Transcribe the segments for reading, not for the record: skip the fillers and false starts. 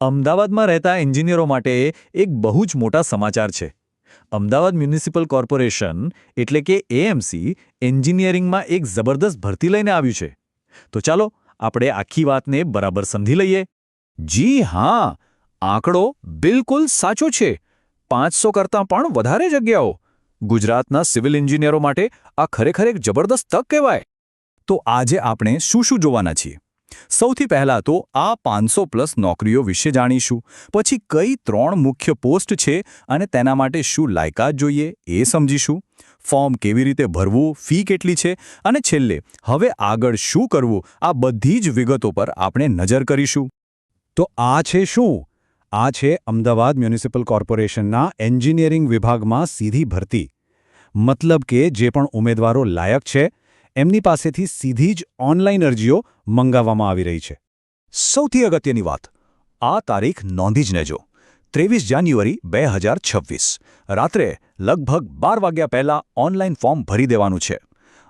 અમદાવાદમાં રહેતા એન્જિનિયરો માટે એક બહુ જ મોટા સમાચાર છે. અમદાવાદ મ્યુનિસિપલ કોર્પોરેશન એટલે કે એએમસી એન્જિનિયરિંગમાં એક જબરદસ્ત ભરતી લઈને આવ્યું છે. તો ચાલો આપણે આખી વાતને બરાબર સમજી લઈએ. જી હા, આંકડો બિલકુલ સાચો છે. 500 કરતાં પણ વધારે જગ્યાઓ. ગુજરાતના સિવિલ એન્જિનિયરો માટે આ ખરેખર એક જબરદસ્ત તક કહેવાય. તો આજે આપણે શું જોવાના છીએ? સૌથી પહેલાં તો આ 500+ નોકરીઓ વિશે જાણીશું. પછી કઈ 3 મુખ્ય પોસ્ટ છે અને તેના માટે શું લાયકાત જોઈએ એ સમજીશું. ફોર્મ કેવી રીતે ભરવું, ફી કેટલી છે અને છેલ્લે હવે આગળ શું કરવું, આ બધી જ વિગતો પર આપણે નજર કરીશું. તો આ છે શું? આ છે અમદાવાદ મ્યુનિસિપલ કોર્પોરેશનના એન્જિનિયરિંગ વિભાગમાં સીધી ભરતી. મતલબ કે જે પણ ઉમેદવારો લાયક છે એમની પાસેથી સીધી જ ઓનલાઈન અરજીઓ મંગાવવામાં આવી રહી છે. સૌથી અગત્યની વાત, આ તારીખ નોંધી જ લેજો. 23 જાન્યુઆરી 2026 રાત્રે લગભગ 12 વાગ્યા પહેલાં ઓનલાઈન ફોર્મ ભરી દેવાનું છે.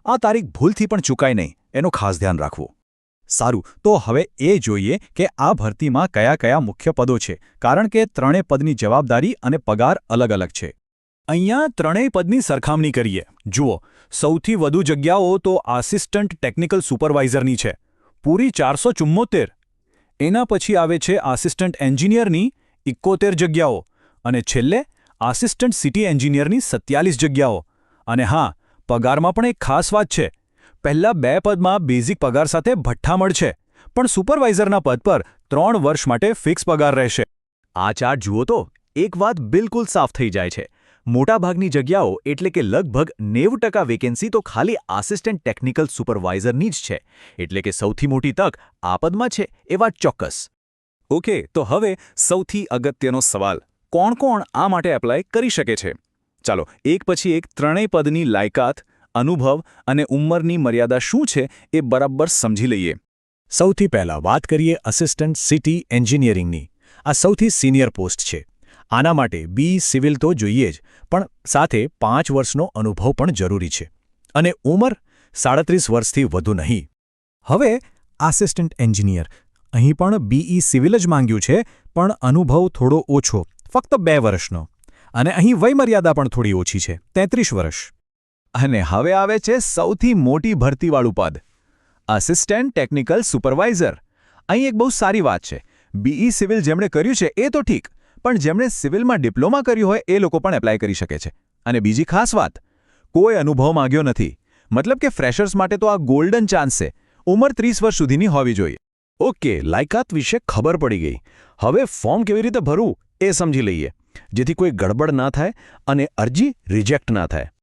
આ તારીખ ભૂલથી પણ ચૂકાય નહીં, એનું ખાસ ધ્યાન રાખવું. સારું, તો હવે એ જોઈએ કે આ ભરતીમાં કયા કયા મુખ્ય પદો છે, કારણ કે ત્રણેય પદની જવાબદારી અને પગાર અલગ અલગ છે. અહીંયા ત્રણેય પદની સરખામણી કરીએ. જુઓ, સૌથી વધુ જગ્યાઓ તો આસિસ્ટન્ટ ટેકનિકલ સુપરવાઇઝરની છે, પૂરી 474. એના પછી આવે છે આસિસ્ટન્ટ એન્જિનિયરની 71 જગ્યાઓ અને છેલ્લે આસિસ્ટન્ટ સિટી એન્જિનિયરની 47 જગ્યાઓ. અને હા, પગારમાં પણ એક ખાસ વાત છે. પહેલા 2 પદમાં બેઝિક પગાર સાથે ભઠ્ઠા મળશે, પણ સુપરવાઇઝરના પદ પર 3 વર્ષ માટે ફિક્સ પગાર રહેશે. આ ચાર્ટ જુઓ તો એક વાત બિલકુલ સાફ થઈ જાય છે. મોટાભાગની જગ્યાઓ એટલે કે લગભગ 90% વેકેન્સી તો ખાલી આસિસ્ટન્ટ ટેકનિકલ સુપરવાઇઝરની જ છે. એટલે કે સૌથી મોટી તક આ પદમાં છે એ વાત ચોક્કસ. ઓકે, તો હવે સૌથી અગત્યનો સવાલ, કોણ આ માટે એપ્લાય કરી શકે છે? ચાલો એક પછી એક ત્રણેય પદની લાયકાત, અનુભવ અને ઉંમરની મર્યાદા શું છે એ બરાબર સમજી લઈએ. સૌથી પહેલાં વાત કરીએ આસિસ્ટન્ટ સિટી એન્જિનિયરિંગની. આ સૌથી સિનિયર પોસ્ટ છે. આના માટે બી સિવિલ તો જોઈએ જ, પણ સાથે 5 વર્ષનો અનુભવ પણ જરૂરી છે. અને ઉંમર 37 વર્ષથી વધુ નહીં. હવે આસિસ્ટન્ટ એન્જિનિયર, અહીં પણ બીઈ સિવિલ જ માંગ્યું છે, પણ અનુભવ થોડો ઓછો, ફક્ત 2 વર્ષનો. અને અહીં વયમર્યાદા પણ થોડી ઓછી છે, 33 વર્ષ. અને હવે આવે છે સૌથી મોટી ભરતીવાળું પદ, આસિસ્ટન્ટ ટેકનિકલ સુપરવાઇઝર. અહીં એક બહુ સારી વાત છે. બીઈ સિવિલ જેમણે કર્યું છે એ તો ઠીક, પણ જેમણે સિવિલમાં ડિપ્લોમા કર્યું હોય એ લોકો પણ એપ્લાય કરી શકે છે. અને બીજી ખાસ વાત, કોઈ અનુભવ માંગ્યો નથી. મતલબ કે ફ્રેશર્સ માટે તો આ ગોલ્ડન ચાન્સ છે. ઉંમર 30 વર્ષ સુધીની હોવી જોઈએ. ઓકે, લાયકાત વિશે ખબર પડી ગઈ. હવે ફોર્મ કેવી રીતે ભરવું એ સમજી લઈએ, જેથી કોઈ ગડબડ ના થાય અને અરજી રિજેક્ટ ના થાય.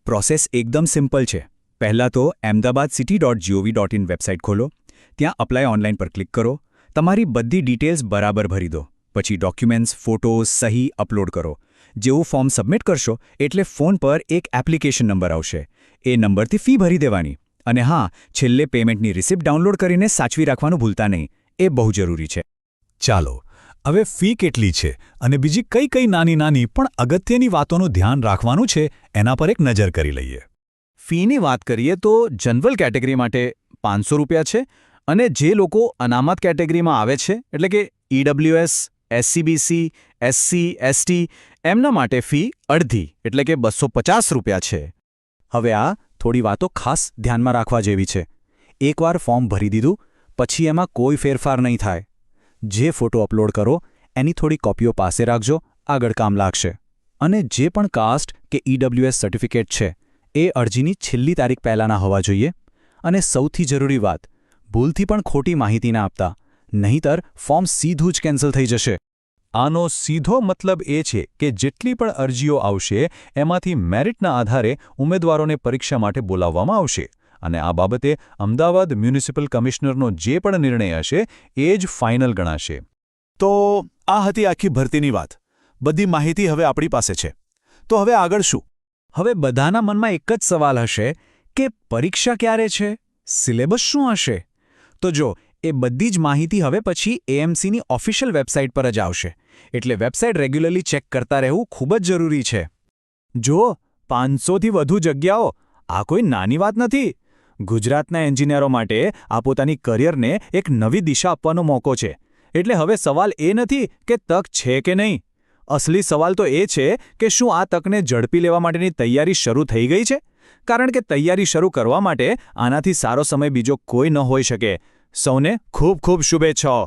પ્રોસેસ એકદમ સિમ્પલ છે. પહેલાં તો ahmedabadcity.gov.in વેબસાઇટ ખોલો. ત્યાં અપ્લાય ઓનલાઈન પર ક્લિક કરો. તમારી બધી ડિટેલ્સ બરાબર ભરી દો. પછી ડોક્યુમેન્ટ્સ, ફોટોઝ, સહી અપલોડ કરો. જેવું ફોર્મ સબમિટ કરશો એટલે ફોન પર એક એપ્લિકેશન નંબર આવશે. એ નંબરથી ફી ભરી દેવાની. અને હા, છેલ્લે પેમેન્ટની રિસિપ્ટ ડાઉનલોડ કરીને સાચવી રાખવાનું ભૂલતા નહીં. એ બહુ જરૂરી છે. ચાલો, હવે ફી કેટલી છે અને બીજી કઈ નાની પણ અગત્યની વાતોનું ધ્યાન રાખવાનું છે એના પર એક નજર કરી લઈએ. ફીની વાત કરીએ તો જનરલ કેટેગરી માટે 500 રૂપિયા છે, અને જે લોકો અનામત કેટેગરીમાં આવે છે એટલે કે ઈડબ્લ્યુએસ, એસસીબીસી, એસસી, એસટી, એમના માટે ફી અડધી એટલે કે 250 રૂપિયા છે. હવે આ થોડી વાતો ખાસ ધ્યાનમાં રાખવા જેવી છે. એકવાર ફોર્મ ભરી દીધું પછી એમાં કોઈ ફેરફાર નહીં થાય. જે ફોટો અપલોડ કરો એની થોડી કોપીઓ પાસે રાખજો, આગળ કામ લાગશે. અને જે પણ કાસ્ટ કે ઈડબ્લ્યુએસ સર્ટિફિકેટ છે એ અરજીની છેલ્લી તારીખ પહેલાંના હોવા જોઈએ. અને સૌથી જરૂરી વાત, ભૂલથી પણ ખોટી માહિતી ના આપતા, નહીંતર ફોર્મ સીધું જ કેન્સલ થઈ જશે. આનો સીધો મતલબ એ છે કે જેટલી પણ અરજીઓ આવશે એમાંથી મેરિટના આધારે ઉમેદવારોને પરીક્ષા માટે બોલાવવામાં આવશે. અને આ બાબતે અમદાવાદ મ્યુનિસિપલ કમિશનરનો જે પણ નિર્ણય હશે એ જ ફાઇનલ ગણાશે. તો આ હતી આખી ભરતીની વાત. બધી માહિતી હવે આપણી પાસે છે. તો હવે આગળ શું? હવે બધાના મનમાં એક જ સવાલ હશે કે પરીક્ષા ક્યારે છે? સિલેબસ શું હશે? તો જો, એ બધી જ માહિતી હવે પછી એએમસીની ઓફિશિયલ વેબસાઇટ પર જ આવશે. એટલે વેબસાઇટ રેગ્યુલરલી ચેક કરતા રહેવું ખૂબ જ જરૂરી છે. જો 500થી વધુ જગ્યાઓ, આ કોઈ નાની વાત નથી. ગુજરાતના એન્જિનિયરો માટે આ પોતાની કરિયરને એક નવી દિશા આપવાનો મોકો છે. એટલે હવે સવાલ એ નથી કે તક છે કે નહીં. અસલી સવાલ તો એ છે કે શું આ તકને ઝડપી લેવા માટેની તૈયારી શરૂ થઈ ગઈ છે? કારણ કે તૈયારી શરૂ કરવા માટે આનાથી સારો સમય બીજો કોઈ ન હોઈ શકે. સૌને ખૂબ ખૂબ શુભેચ્છાઓ.